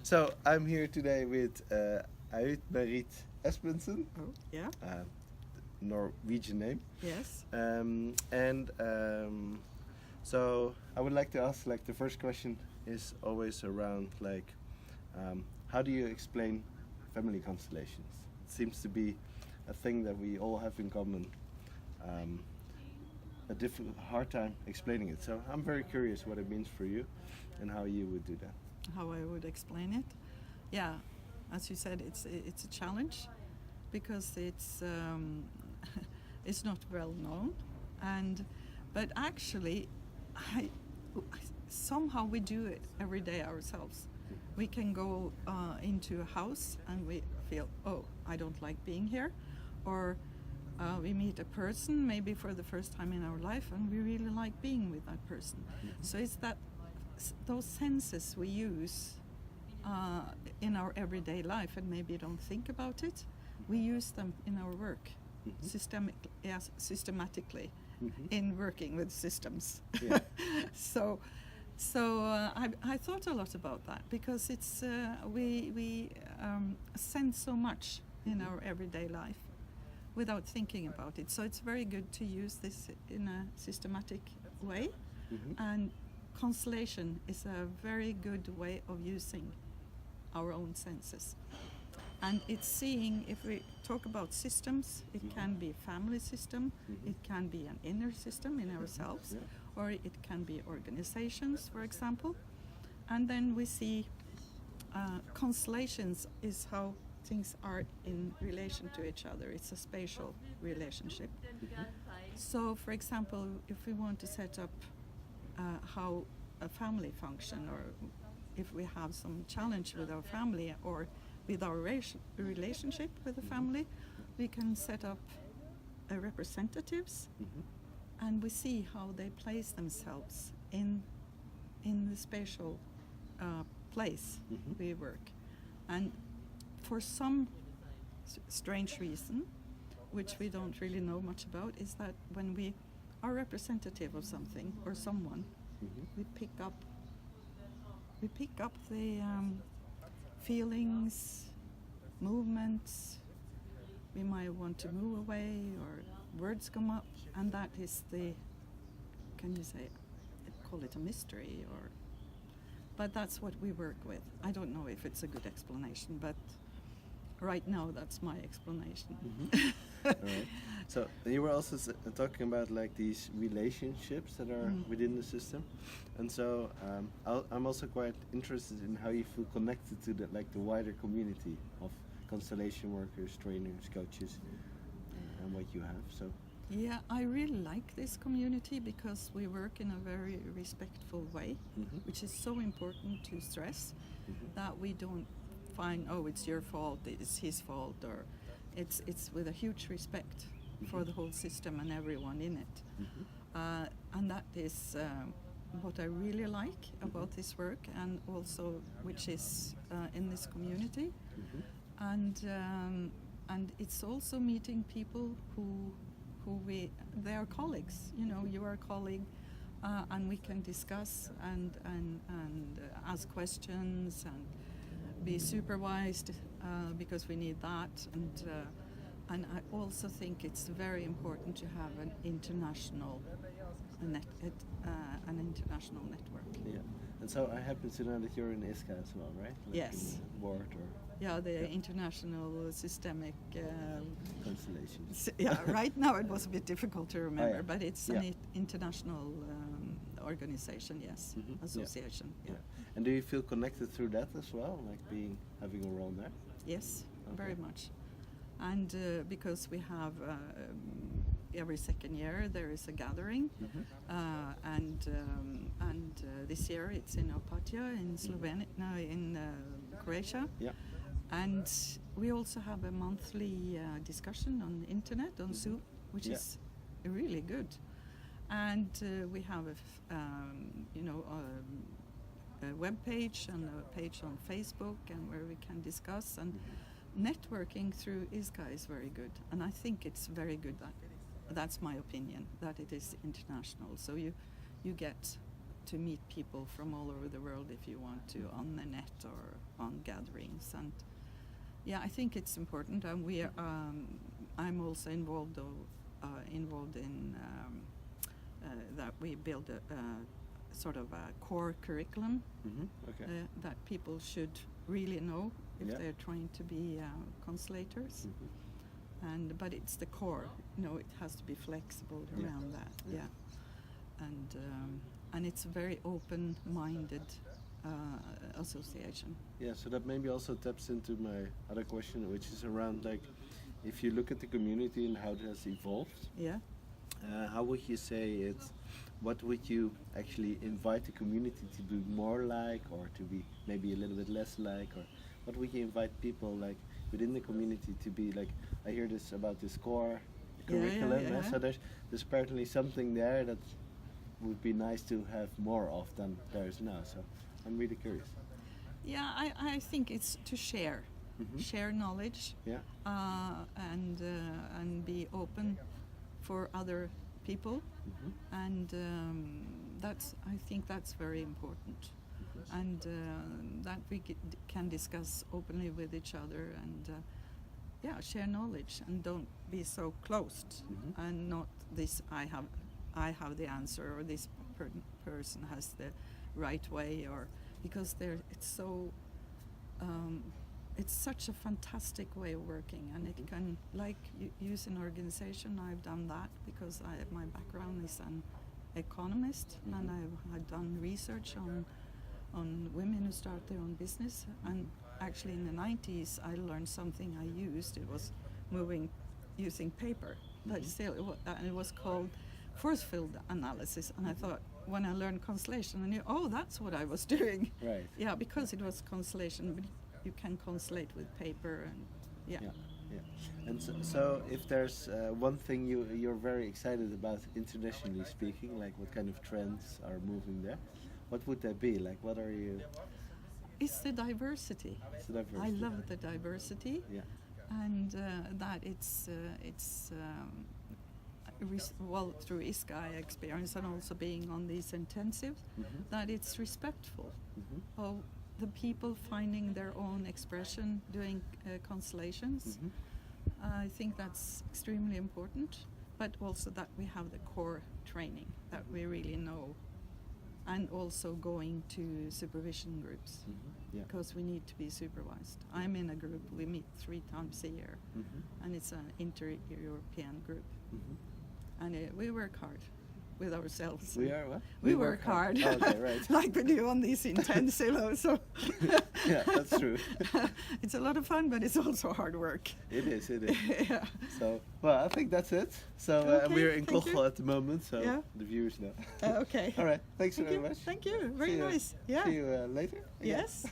So I'm here today with Marit Esbensen, Oh, yeah. Norwegian name. Yes. So I would like to ask, like, the first question is always around, like, how do you explain family constellations? It seems to be a thing that we all have in common. Hard time explaining it. So I'm very curious what it means for you and how you would do that. How I would explain it? Yeah, as you said, it's a challenge because it's not well known, but actually, somehow we do it every day ourselves. We can go into a house and we feel, oh, I don't like being here, or we meet a person maybe for the first time in our life and we really like being with that person. So it's those senses we use in our everyday life and maybe don't think about it. We use them in our work systematically in working with systems. Yeah. So I thought a lot about that because it's we sense so much in our everyday life without thinking about it. So it's very good to use this in a systematic way, and constellation is a very good way of using our own senses. And it's seeing, if we talk about systems, it can be a family system, it can be an inner system in ourselves, or it can be organizations, for example. And then we see constellations is how things are in relation to each other. It's a spatial relationship. So, for example, if we want to set up how a family function, or if we have some challenge with our family or with our relationship with the family, we can set up representatives, and we see how they place themselves in the spatial place we work. And for some strange reason, which we don't really know much about, is that when we are representative of something or someone, we pick up the feelings, movements. We might want to move away, or words come up, and that is call it a mystery, but that's what we work with. I don't know if it's a good explanation, but right now that's my explanation. All right. So you were also talking about, like, these relationships that are within the system, and so I'm also quite interested in how you feel connected to the wider community of constellation workers, trainers, coaches, and what you have. So yeah, I really like this community because we work in a very respectful way, which is so important to stress, that we don't find, oh, it's your fault, it's his fault, or it's with a huge respect for the whole system and everyone in it. And that is what I really like about this work, and also which is in this community. And it's also meeting people who they are colleagues. You know, you are a colleague, and we can discuss and ask questions and be supervised because we need that. And I also think it's very important to have an international network. Yeah. And so I happen to know that you're in ISCA as well, right? Like Yes. In the board, or yeah, the International Systemic Constellations. Yeah, right now it was a bit difficult to remember, but it's an international organization, yes, association. Yeah. And do you feel connected through that as well, like having a role there? Yes, very much. And because we have every second year there is a gathering, and this year it's in Opatija in Slovenia, no, in Croatia. Yeah. And we also have a monthly discussion on the internet, on Zoom, which is really good. And we have a web page and a page on Facebook, and where we can discuss, and networking through ISCA is very good. And I think it's very good, that's my opinion, that it is international. So you get to meet people from all over the world if you want to, on the net or on gatherings. And yeah, I think it's important, and I'm also involved in that we build a sort of a core curriculum that people should really know if they're trying to be constellators. But it's the core, it has to be flexible around that. And it's a very open-minded association. Yeah, so that maybe also taps into my other question, which is around, like, if you look at the community and how it has evolved, how would you say it's, what would you actually invite the community to be more like, or to be maybe a little bit less like, or what would you invite people like within the community to be like? I hear this about this core curriculum, so there's apparently something there that would be nice to have more of than there is now, so I'm really curious. Yeah, I think it's to share knowledge, and be open for other people, and I think that's very important, and that we can discuss openly with each other, and share knowledge, and don't be so closed, and not this I have the answer, or this person has the right way, or because it's so it's such a fantastic way of working, and it can, like, use an organization. I've done that because my background is an economist, and I've done research on women who start their own business. And actually in the 90s I learned something I used. It was using paper, but still and it was called force field analysis, and I thought, when I learned constellation, I knew, that's what I was doing. Right. Yeah, because it was constellation, but you can constellate with paper, and And so if there's one thing you're very excited about, internationally speaking, like what kind of trends are moving there, what would that be? Like, what are you? It's the diversity. It's the diversity. I love the diversity, and that it's through ISCA experience, and also being on these intensives, that it's respectful of the people finding their own expression doing constellations. I think that's extremely important, but also that we have the core training, that we really know, and also going to supervision groups, because we need to be supervised. I'm in a group, we meet 3 times a year, and it's an inter-European group. And we work hard with ourselves. We are what? We work hard. Okay, right. Like we do on these intensive. So yeah, that's true. It's a lot of fun, but it's also hard work. It is. Yeah. So, well, I think that's it. So we're in Kochel at the moment, so the viewers know. Okay. All right. Thanks very much. Thank you. Very nice. Yeah. See you later. Yes.